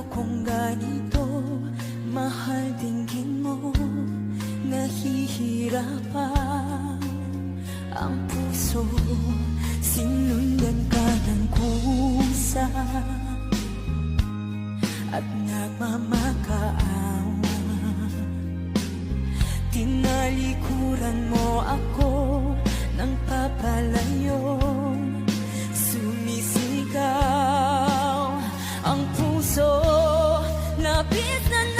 ayokong ganito. Mahal dinggin mo, nahihirapan ang puso. Sinundan ka ng kusa at nagmamakaawa. Tinalikuran mo ako ng papalayo. Sumisigaw ang puso, labis na